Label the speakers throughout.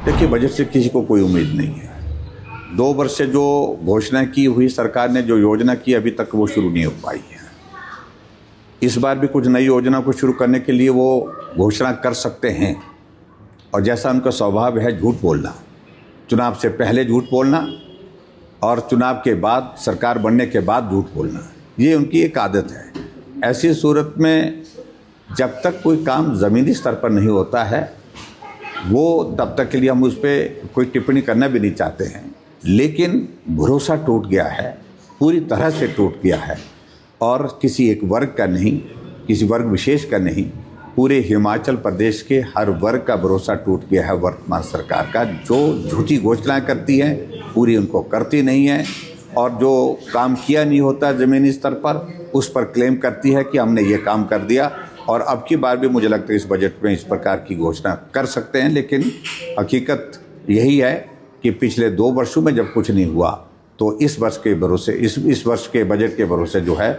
Speaker 1: देखिए, बजट से किसी को कोई उम्मीद नहीं है। 2 वर्ष से जो घोषणा की हुई सरकार ने, जो योजना की, अभी तक वो शुरू नहीं हो पाई है। इस बार भी कुछ नई योजना को शुरू करने के लिए वो घोषणा कर सकते हैं, और जैसा उनका स्वभाव है झूठ बोलना, चुनाव से पहले झूठ बोलना और चुनाव के बाद, सरकार बनने के बाद झूठ बोलना, ये उनकी एक आदत है। ऐसी सूरत में जब तक कोई काम ज़मीनी स्तर पर नहीं होता है, वो तब तक के लिए हम उस पर कोई टिप्पणी करना भी नहीं चाहते हैं। लेकिन भरोसा टूट गया है, पूरी तरह से टूट गया है, और किसी एक वर्ग का नहीं, किसी वर्ग विशेष का नहीं, पूरे हिमाचल प्रदेश के हर वर्ग का भरोसा टूट गया है वर्तमान सरकार का। जो झूठी घोषणाएं करती है पूरी उनको करती नहीं है, और जो काम किया नहीं होता ज़मीनी स्तर पर उस पर क्लेम करती है कि हमने ये काम कर दिया। और अब की बार भी मुझे लगता है इस बजट में इस प्रकार की घोषणा कर सकते हैं, लेकिन हकीकत यही है कि पिछले 2 वर्षों में जब कुछ नहीं हुआ, तो इस वर्ष के भरोसे, इस वर्ष के बजट के भरोसे जो है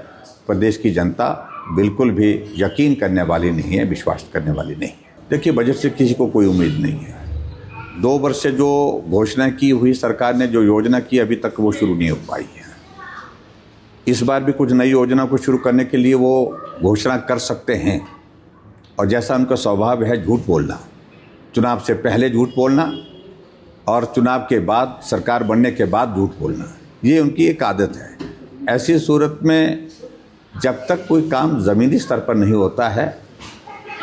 Speaker 1: प्रदेश की जनता बिल्कुल भी यकीन करने वाली नहीं है, विश्वास करने वाली नहीं है। देखिए, बजट से किसी को कोई उम्मीद नहीं है। 2 वर्ष से जो घोषणा की हुई सरकार ने, जो योजना की, अभी तक वो शुरू नहीं हो पाई है। इस बार भी कुछ नई योजना को शुरू करने के लिए वो घोषणा कर सकते हैं, और जैसा उनका स्वभाव है झूठ बोलना, चुनाव से पहले झूठ बोलना और चुनाव के बाद, सरकार बनने के बाद झूठ बोलना, ये उनकी एक आदत है। ऐसी सूरत में जब तक कोई काम ज़मीनी स्तर पर नहीं होता है,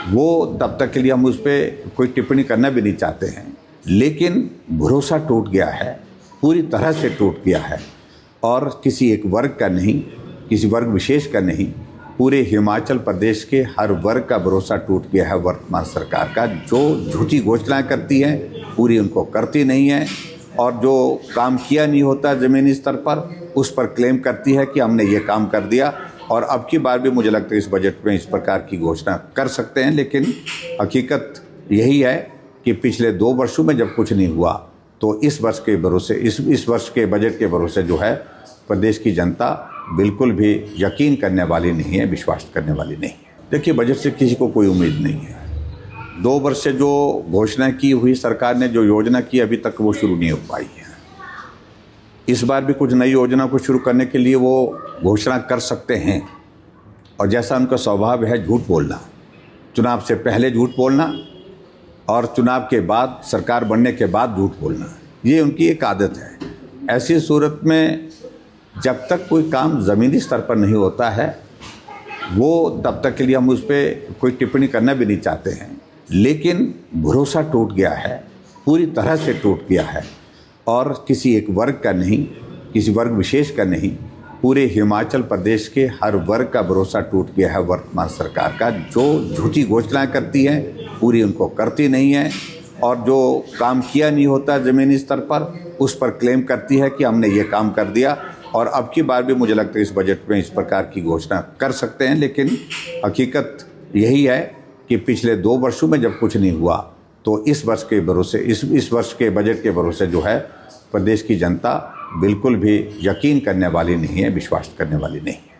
Speaker 1: वो तब तक के लिए हम उस पर कोई टिप्पणी करना भी नहीं चाहते हैं। लेकिन भरोसा टूट गया है, पूरी तरह से टूट गया है, और किसी एक वर्ग का नहीं, किसी वर्ग विशेष का नहीं, पूरे हिमाचल प्रदेश के हर वर्ग का भरोसा टूट गया है वर्तमान सरकार का। जो झूठी घोषणाएं करती है पूरी उनको करती नहीं है, और जो काम किया नहीं होता ज़मीनी स्तर पर उस पर क्लेम करती है कि हमने ये काम कर दिया। और अब की बार भी मुझे लगता है इस बजट में इस प्रकार की घोषणा कर सकते हैं, लेकिन हकीकत यही है कि पिछले 2 वर्षों में जब कुछ नहीं हुआ, तो इस वर्ष के भरोसे, इस वर्ष के बजट के भरोसे जो है प्रदेश की जनता बिल्कुल भी यकीन करने वाली नहीं है, विश्वास करने वाली नहीं है। देखिए, बजट से किसी को कोई उम्मीद नहीं है। 2 वर्ष से जो घोषणा की हुई सरकार ने, जो योजना की, अभी तक वो शुरू नहीं हो पाई है। इस बार भी कुछ नई योजना को शुरू करने के लिए वो घोषणा कर सकते हैं, और जैसा उनका स्वभाव है झूठ बोलना, चुनाव से पहले झूठ बोलना और चुनाव के बाद, सरकार बनने के बाद झूठ बोलना, ये उनकी एक आदत है। ऐसी सूरत में जब तक कोई काम ज़मीनी स्तर पर नहीं होता है, वो तब तक के लिए हम उस पर कोई टिप्पणी करना भी नहीं चाहते हैं। लेकिन भरोसा टूट गया है, पूरी तरह से टूट गया है, और किसी एक वर्ग का नहीं, किसी वर्ग विशेष का नहीं, पूरे हिमाचल प्रदेश के हर वर्ग का भरोसा टूट गया है वर्तमान सरकार का। जो झूठी घोषणाएं करती है पूरी उनको करती नहीं है, और जो काम किया नहीं होता ज़मीनी स्तर पर उस पर क्लेम करती है कि हमने ये काम कर दिया। और अब की बार भी मुझे लगता है इस बजट में इस प्रकार की घोषणा कर सकते हैं, लेकिन हकीकत यही है कि पिछले 2 वर्षों में जब कुछ नहीं हुआ, तो इस वर्ष के भरोसे, इस वर्ष के बजट के भरोसे जो है प्रदेश की जनता बिल्कुल भी यकीन करने वाली नहीं है, विश्वास करने वाली नहीं है।